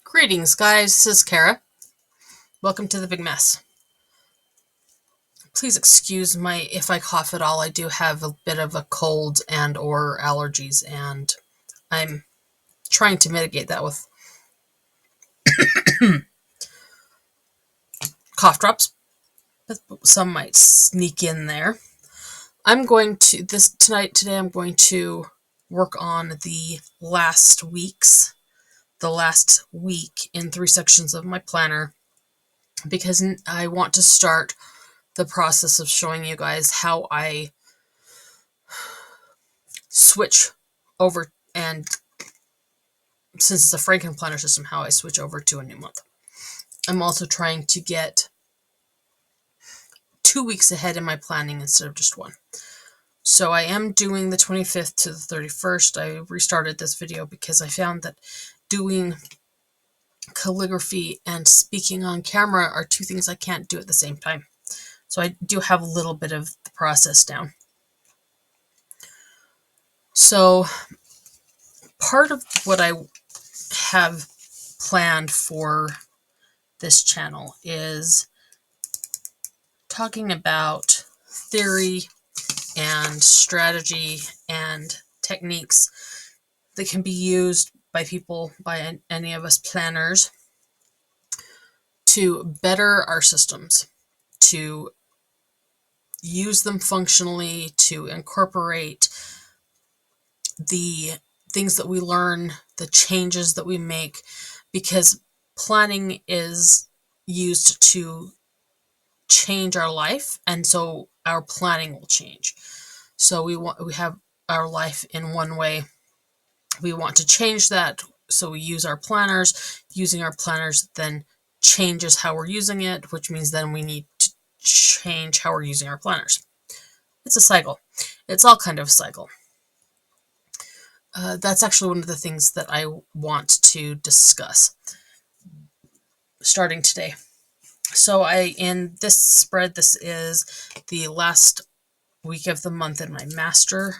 Greetings, guys. This is Kara. Welcome to the Big Mess. Please excuse my if I cough at all. I do have a bit of a cold and or allergies, and I'm trying to mitigate that with cough drops. But some might sneak in there. I'm going to today. I'm going to work on the last week in 3 sections of my planner, because I want to start the process of showing you guys how I switch over, and since it's a Franken planner system, how I switch over to a new month. I'm also trying to get 2 weeks ahead in my planning instead of just one. So I am doing the 25th to the 31st. I restarted this video because I found that doing calligraphy and speaking on camera are 2 things I can't do at the same time. So I do have a little bit of the process down. So part of what I have planned for this channel is talking about theory and strategy and techniques that can be used by any of us planners to better our systems, to use them functionally, to incorporate the things that we learn, the changes that we make, because planning is used to change our life, and so our planning will change. So we have our life in one way. We want to change that, so we use our planners. Using our planners then changes how we're using it, which means then we need to change how we're using our planners. It's a cycle. It's all kind of a cycle. That's actually one of the things that I want to discuss starting today. So in this spread, this is the last week of the month in my master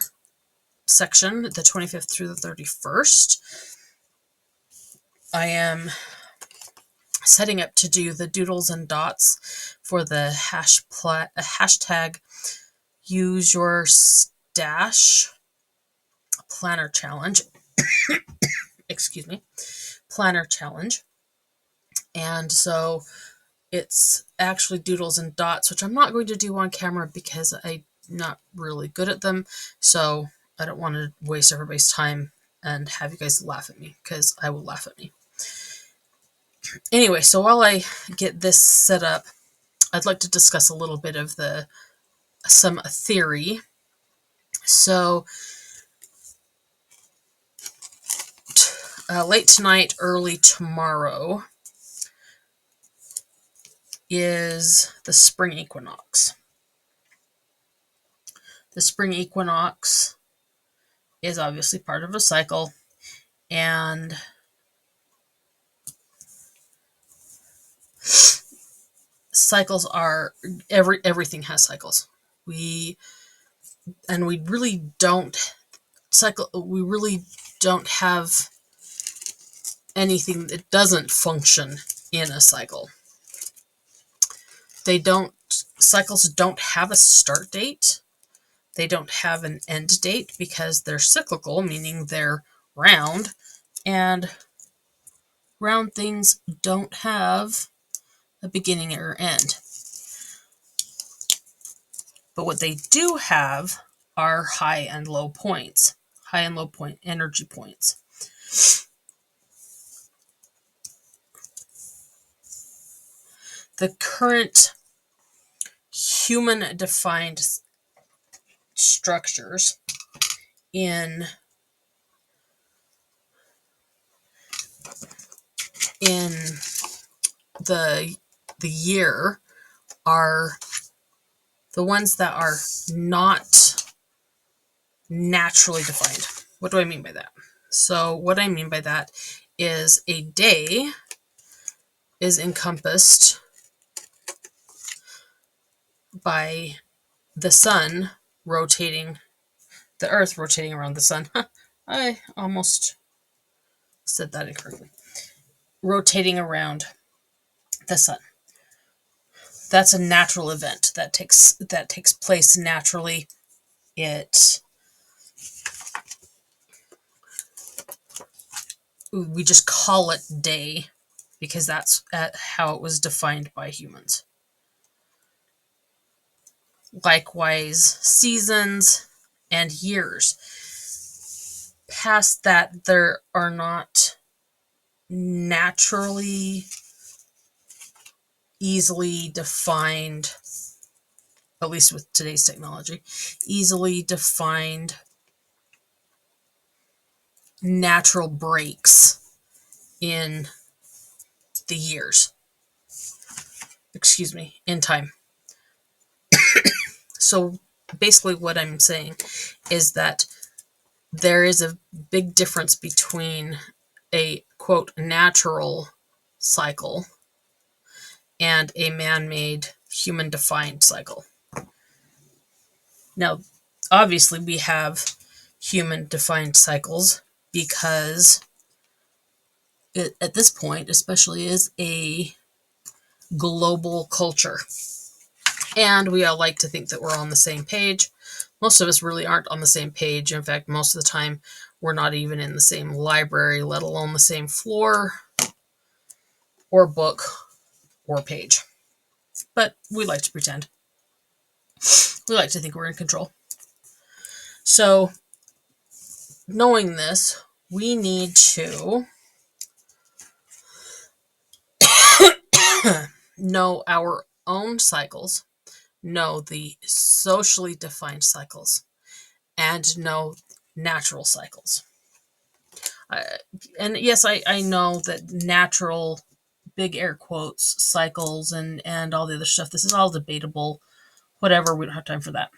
section, the 25th through the 31st. I am setting up to do the doodles and dots for the hashtag use your stash planner challenge. Excuse me, planner challenge. And so it's actually doodles and dots, which I'm not going to do on camera because I'm not really good at them. So I don't want to waste everybody's time and have you guys laugh at me, because I will laugh at me. Anyway, so while I get this set up, I'd like to discuss a little bit of some theory. So late tonight, early tomorrow is the spring equinox. The spring equinox is obviously part of a cycle, and cycles are everything has cycles. We really don't have anything that doesn't function in a cycle. Cycles don't have a start date. They don't have an end date because they're cyclical, meaning they're round, and round things don't have a beginning or end. But what they do have are high and low point energy points. The current human-defined structures in the year are the ones that are not naturally defined. What do I mean by that? So what I mean by that is a day is encompassed by the sun rotating, the earth rotating around the sun. I almost said that incorrectly. rotating around the sun. That's a natural event that takes place naturally. We just call it day because that's how it was defined by humans. Likewise, seasons and years. Past that, there are not naturally easily defined, at least with today's technology, easily defined natural breaks in the years. In time. So basically what I'm saying is that there is a big difference between a, quote, natural cycle and a man-made, human-defined cycle. Now, obviously, we have human-defined cycles because it, at this point, especially, is a global culture. And we all like to think that we're on the same page. Most of us really aren't on the same page. In fact, most of the time, we're not even in the same library, let alone the same floor or book or page. But we like to pretend. We like to think we're in control. So, knowing this, we need to know our own cycles, know the socially defined cycles, and know natural cycles. And yes, I know that natural, big air quotes, cycles and all the other stuff, this is all debatable. Whatever, we don't have time for that.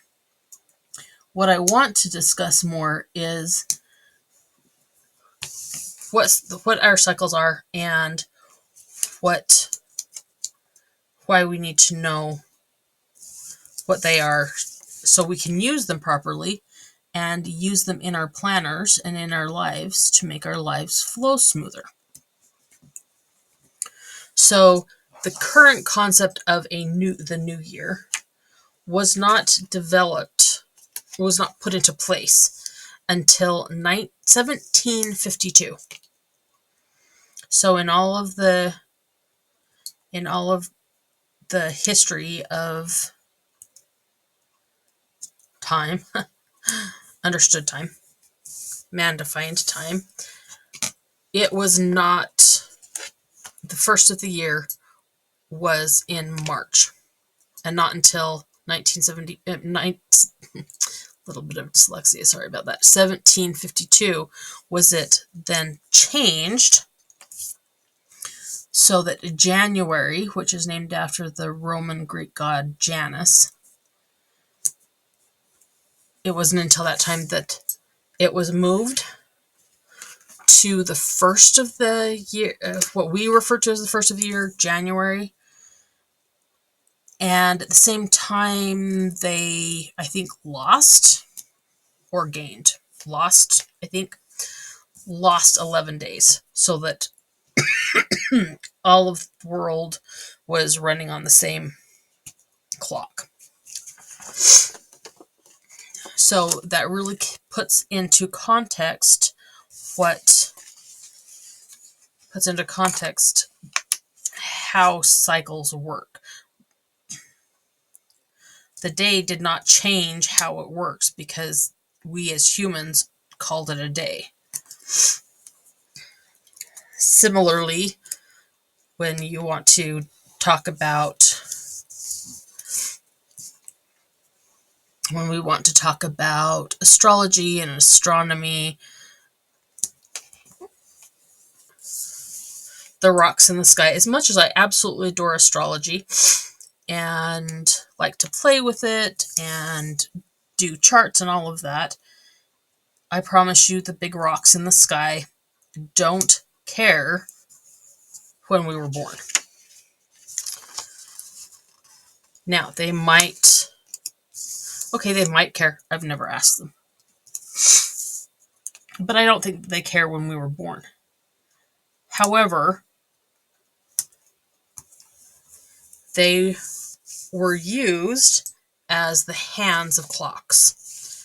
What I want to discuss more is what our cycles are and why we need to know what they are so we can use them properly and use them in our planners and in our lives to make our lives flow smoother. So the current concept of the new year was not developed, was not put into place until 1752. So in all of the history of time, understood time, man-defined time, it was not, the first of the year was in March, and not until 1970, little bit of dyslexia, sorry about that, 1752 was it then changed so that January, which is named after the Roman Greek god Janus, it wasn't until that time that it was moved to the first of the year, what we refer to as the first of the year, January. And at the same time, they, I think, lost 11 days, so that all of the world was running on the same clock. So that really puts into context how cycles work. The day did not change how it works because we as humans called it a day. Similarly, when you want to talk about, when we want to talk about astrology and astronomy, the rocks in the sky, as much as I absolutely adore astrology and like to play with it and do charts and all of that, I promise you the big rocks in the sky don't care when we were born. Now, they might care. I've never asked them. But I don't think they care when we were born. However, They were used as the hands of clocks.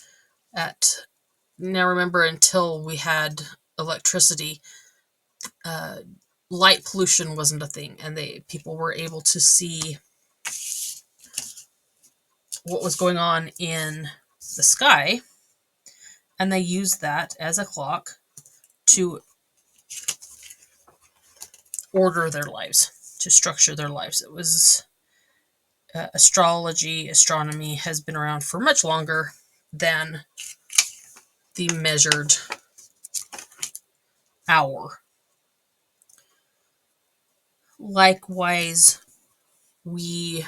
Now remember, until we had electricity, light pollution wasn't a thing, and people were able to see what was going on in the sky, and they used that as a clock to order their lives, to structure their lives. It was astrology, astronomy has been around for much longer than the measured hour. Likewise, they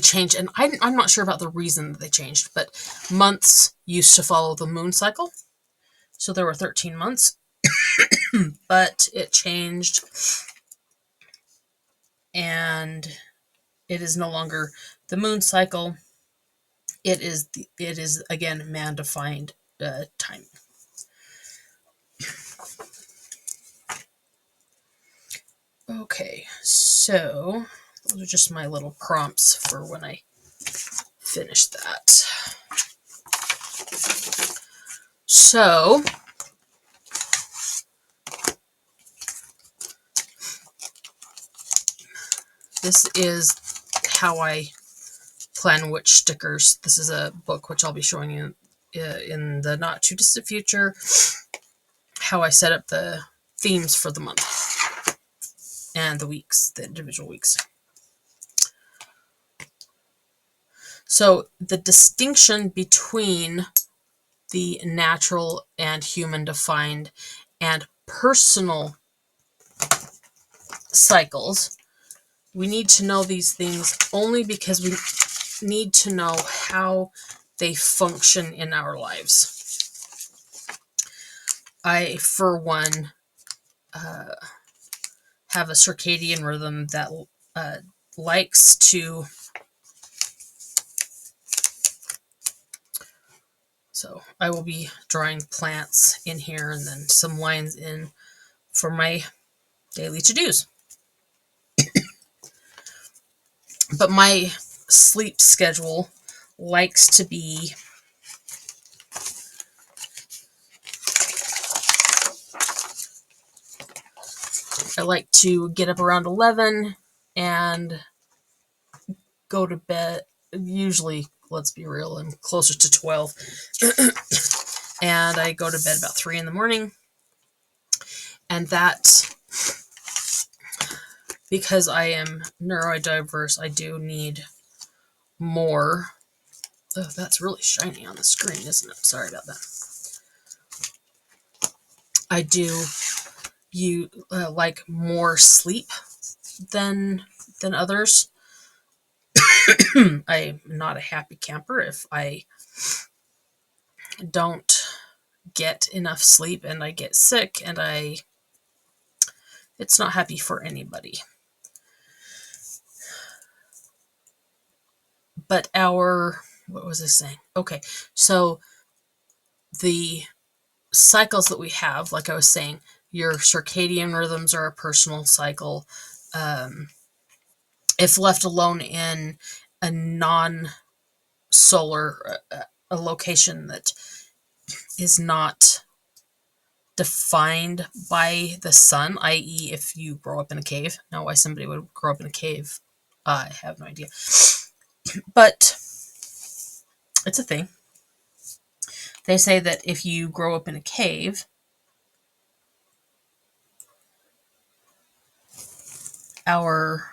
changed, and I'm not sure about the reason that they changed, but months used to follow the moon cycle. So there were 13 months, but it changed, and it is no longer the moon cycle. It is again man-defined time. Okay, so those are just my little prompts for when I finish that. So this is how I plan which stickers. This is a book which I'll be showing you in the not too distant future, how I set up the themes for the month and the weeks, the individual weeks. So the distinction between the natural and human defined and personal cycles, we need to know these things only because we need to know how they function in our lives. I, for one, have a circadian rhythm that likes to... So I will be drawing plants in here and then some lines in for my daily to-dos. But my sleep schedule likes to be I like to get up around 11 and go to bed. Usually, let's be real, I'm closer to 12. And I go to bed about 3 in the morning. And that, because I am neurodiverse, I do need more. Oh, that's really shiny on the screen, isn't it? Sorry about that. I do like more sleep than others. I'm not a happy camper if I don't get enough sleep and I get sick, and it's not happy for anybody. But what was I saying? Okay, so the cycles that we have, like I was saying, your circadian rhythms are a personal cycle. If left alone in a non-solar, a location that is not defined by the sun, i.e. if you grow up in a cave. Now, why somebody would grow up in a cave, I have no idea. But it's a thing. They say that if you grow up in a cave, our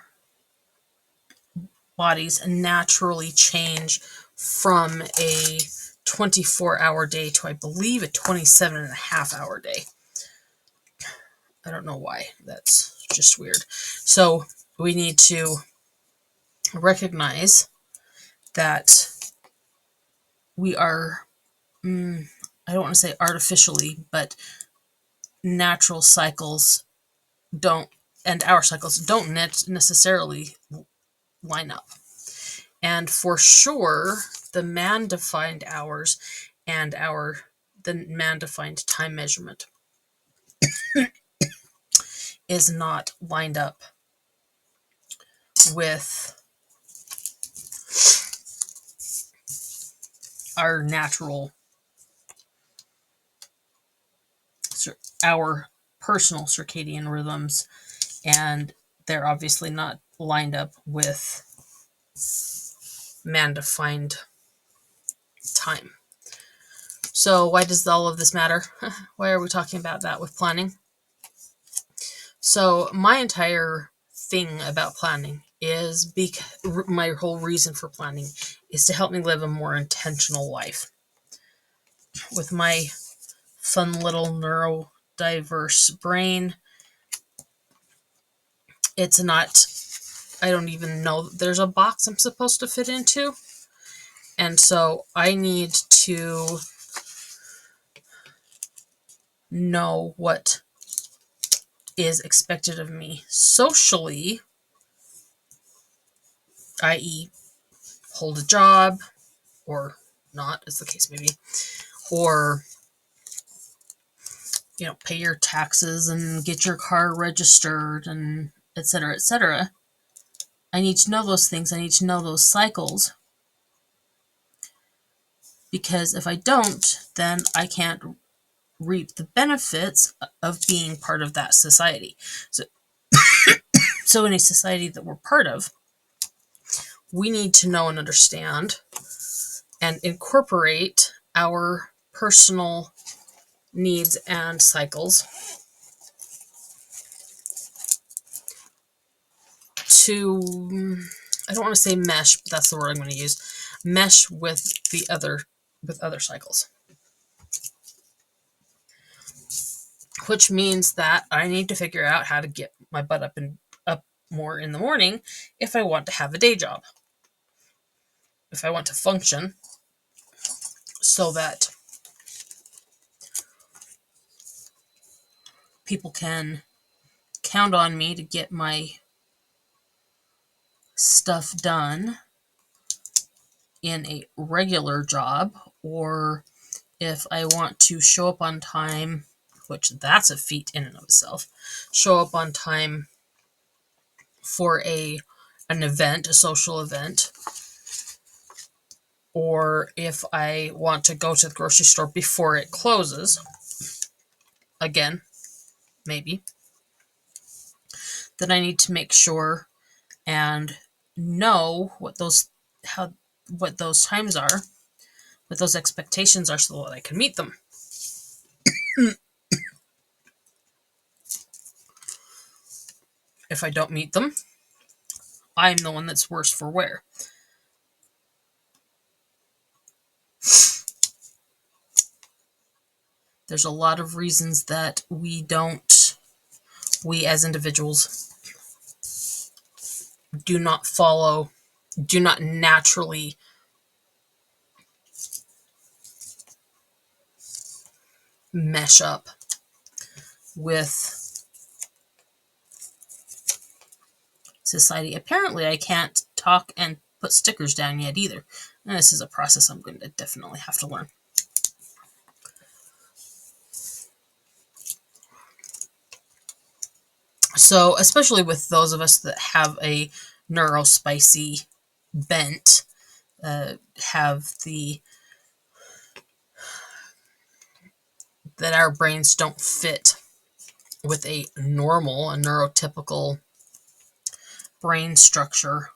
bodies naturally change from a 24-hour day to, I believe, a 27.5-hour day. I don't know why. That's just weird. So we need to recognize that we are, I don't want to say artificially, but natural cycles don't, and our cycles don't necessarily line up. And for sure, the man-defined hours and the man-defined time measurement is not lined up with our natural, our personal circadian rhythms, and they're obviously not lined up with man-defined time. So why does all of this matter? Why are we talking about that with planning? So my entire thing about planning is my whole reason for planning is to help me live a more intentional life. With my fun little neurodiverse brain, it's not, I don't even know there's a box I'm supposed to fit into. And so I need to know what is expected of me socially, i.e., hold a job, or not, as the case may be, or, pay your taxes and get your car registered, and etc., etc. I need to know those things. I need to know those cycles, because if I don't, then I can't reap the benefits of being part of that society. So in a society that we're part of, we need to know and understand and incorporate our personal needs and cycles to, I don't want to say mesh, but that's the word I'm going to use, mesh with other cycles. Which means that I need to figure out how to get my butt up more in the morning if I want to have a day job. If I want to function so that people can count on me to get my stuff done in a regular job, or if I want to show up on time, which that's a feat in and of itself, show up on time for an event, a social event, or if I want to go to the grocery store before it closes, again, maybe, then I need to make sure and know what those times are, what those expectations are, so that I can meet them. If I don't meet them, I'm the one that's worse for wear. There's a lot of reasons that we as individuals do not naturally mesh up with society. Apparently, I can't talk and put stickers down yet either. And this is a process I'm going to definitely have to learn. So, especially with those of us that have a neurospicy bent, that our brains don't fit with a neurotypical brain structure,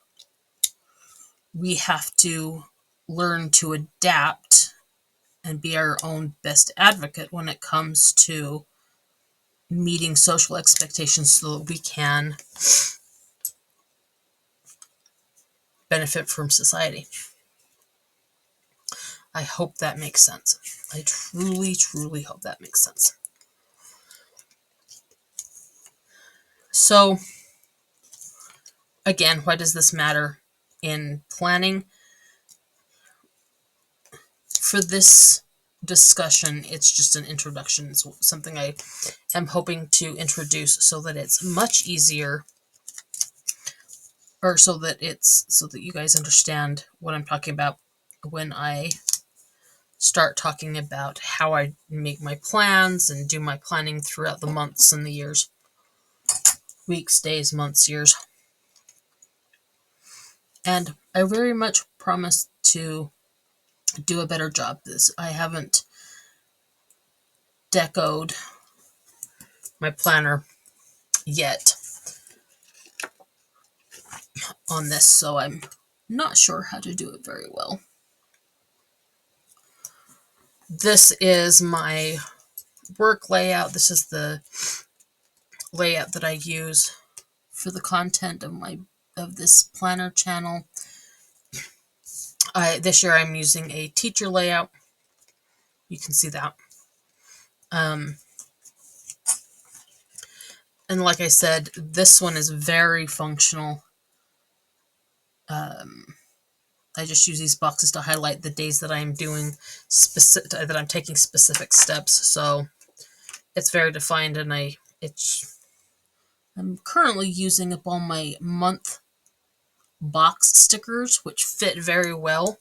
we have to learn to adapt and be our own best advocate when it comes to meeting social expectations so that we can benefit from society. I hope that makes sense. I truly, truly hope that makes sense. So, again, why does this matter in planning? For this discussion, it's just an introduction. It's something I am hoping to introduce so that it's much easier, or so that you guys understand what I'm talking about when I start talking about how I make my plans and do my planning throughout the months and the years. weeks, days, months, years. And I very much promise to do a better job this. I haven't decoed my planner yet on this, so I'm not sure how to do it very well. This is my work layout. This is the layout that I use for the content of this planner channel. This year I'm using a teacher layout. You can see that. And like I said, this one is very functional. I just use these boxes to highlight the days that I'm doing that I'm taking specific steps. So it's very defined, and I'm currently using up all my month box stickers, which fit very well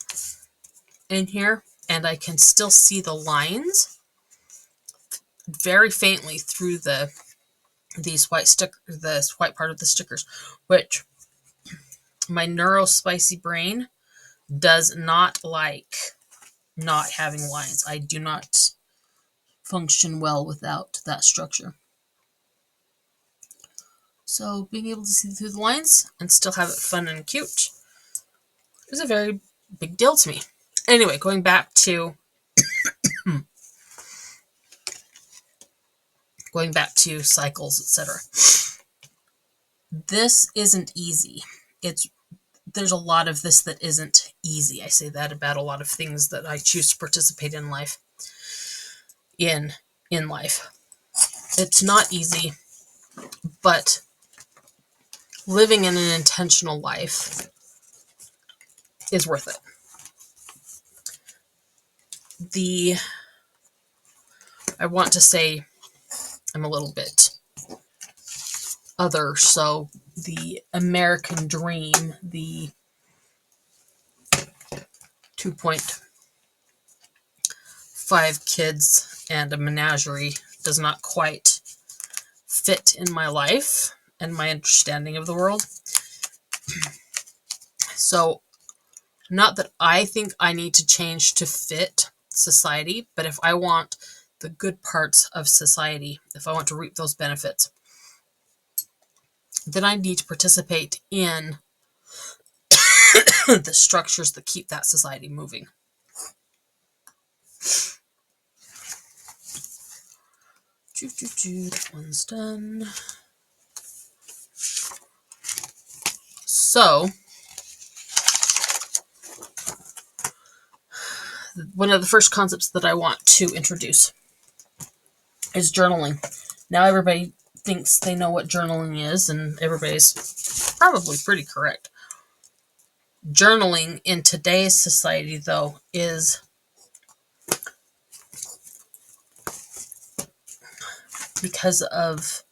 in here, and I can still see the lines very faintly through this white part of the stickers, which my neurospicy brain does not like not having lines. I do not function well without that structure. So being able to see through the lines and still have it fun and cute is a very big deal to me. Anyway, going back to cycles, etc. This isn't easy. There's a lot of this that isn't easy. I say that about a lot of things that I choose to participate in life. In life, it's not easy, but living in an intentional life is worth it. I want to say I'm a little bit other, so the American dream, the 2.5 kids and a menagerie, does not quite fit in my life and my understanding of the world. So, not that I think I need to change to fit society, but if I want the good parts of society, if I want to reap those benefits, then I need to participate in the structures that keep that society moving. That one's done. So, one of the first concepts that I want to introduce is journaling. Now everybody thinks they know what journaling is, and everybody's probably pretty correct. Journaling in today's society, though, is because of...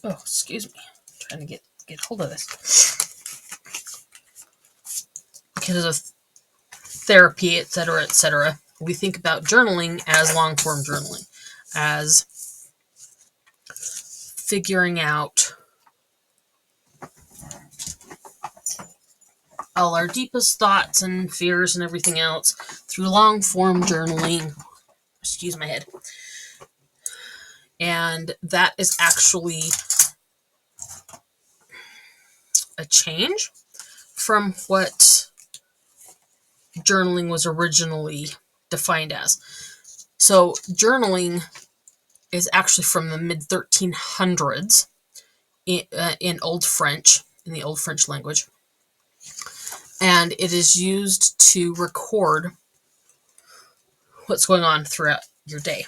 Oh, excuse me. I'm trying to get hold of this. Because of therapy, etc., etc., we think about journaling as long-form journaling, as figuring out all our deepest thoughts and fears and everything else through long-form journaling. Excuse my head. And that is actually a change from what journaling was originally defined as. So journaling is actually from the mid-1300s in Old French, in the Old French language. And it is used to record what's going on throughout your day.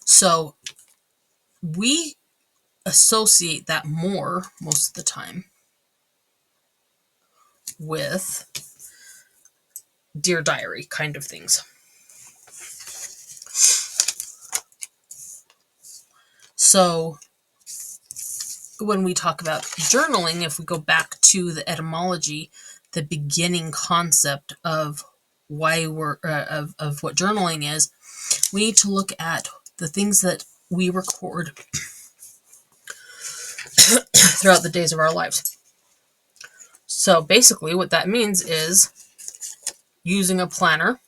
So we associate that more, most of the time, with Dear Diary kind of things. So when we talk about journaling, if we go back to the etymology, the beginning concept of why we're of what journaling is, we need to look at the things that we record throughout the days of our lives. So basically what that means is using a planner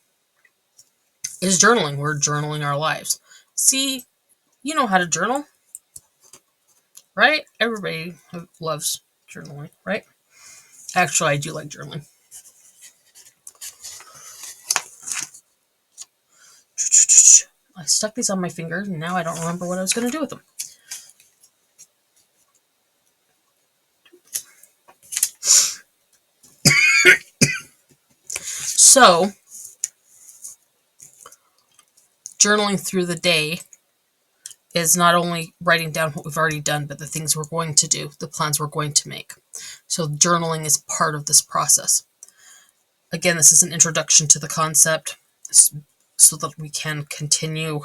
is journaling. We're journaling our lives. See, you know how to journal, right? Everybody loves journaling, right? Actually, I do like journaling. I stuck these on my fingers, and now I don't remember what I was going to do with them. So, journaling through the day is not only writing down what we've already done, but the things we're going to do, the plans we're going to make. So journaling is part of this process. Again, this is an introduction to the concept so that we can continue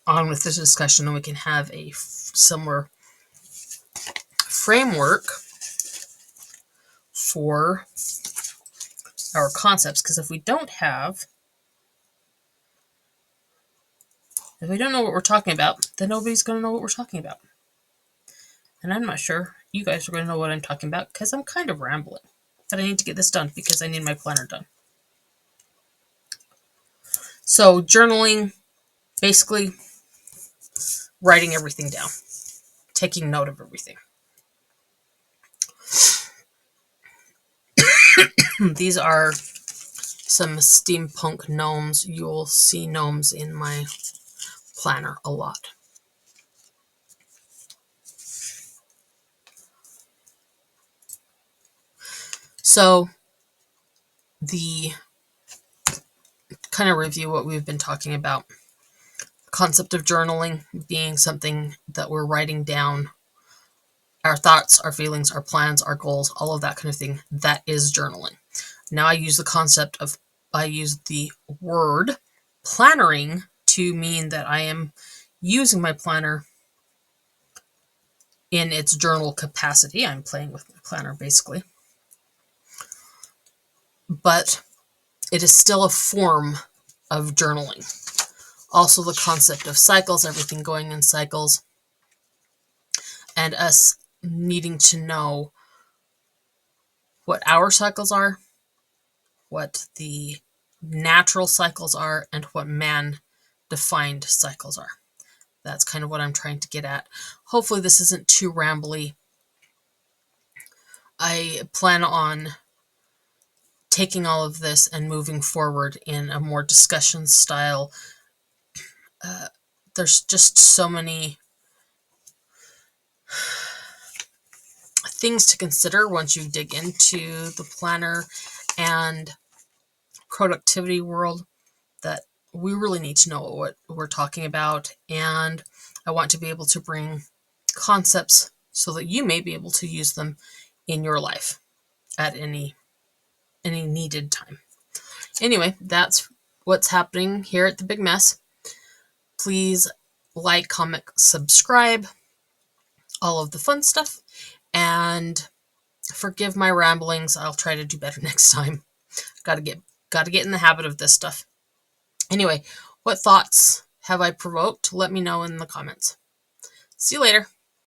on with this discussion and we can have a similar framework for our concepts. Because if we don't know what we're talking about, then nobody's going to know what we're talking about. And I'm not sure you guys are going to know what I'm talking about because I'm kind of rambling. But I need to get this done because I need my planner done. So journaling, basically writing everything down, taking note of everything. These are some steampunk gnomes. You'll see gnomes in my planner a lot. So the kind of review what we've been talking about. Concept of journaling being something that we're writing down our thoughts, our feelings, our plans, our goals, all of that kind of thing. That is journaling. Now I use the word plannering to mean that I am using my planner in its journal capacity. I'm playing with my planner basically. But it is still a form of journaling. Also the concept of cycles, everything going in cycles, and us needing to know what our cycles are, what the natural cycles are, and what man-defined cycles are. That's kind of what I'm trying to get at. Hopefully this isn't too rambly. I plan on taking all of this and moving forward in a more discussion style. There's just so many things to consider once you dig into the planner and productivity world that we really need to know what we're talking about. And I want to be able to bring concepts so that you may be able to use them in your life at any needed time. Anyway, that's what's happening here at The Big Mess. Please like, comment, subscribe, all of the fun stuff, and forgive my ramblings. I'll try to do better next time. Got to get in the habit of this stuff. Anyway, what thoughts have I provoked? Let me know in the comments. See you later.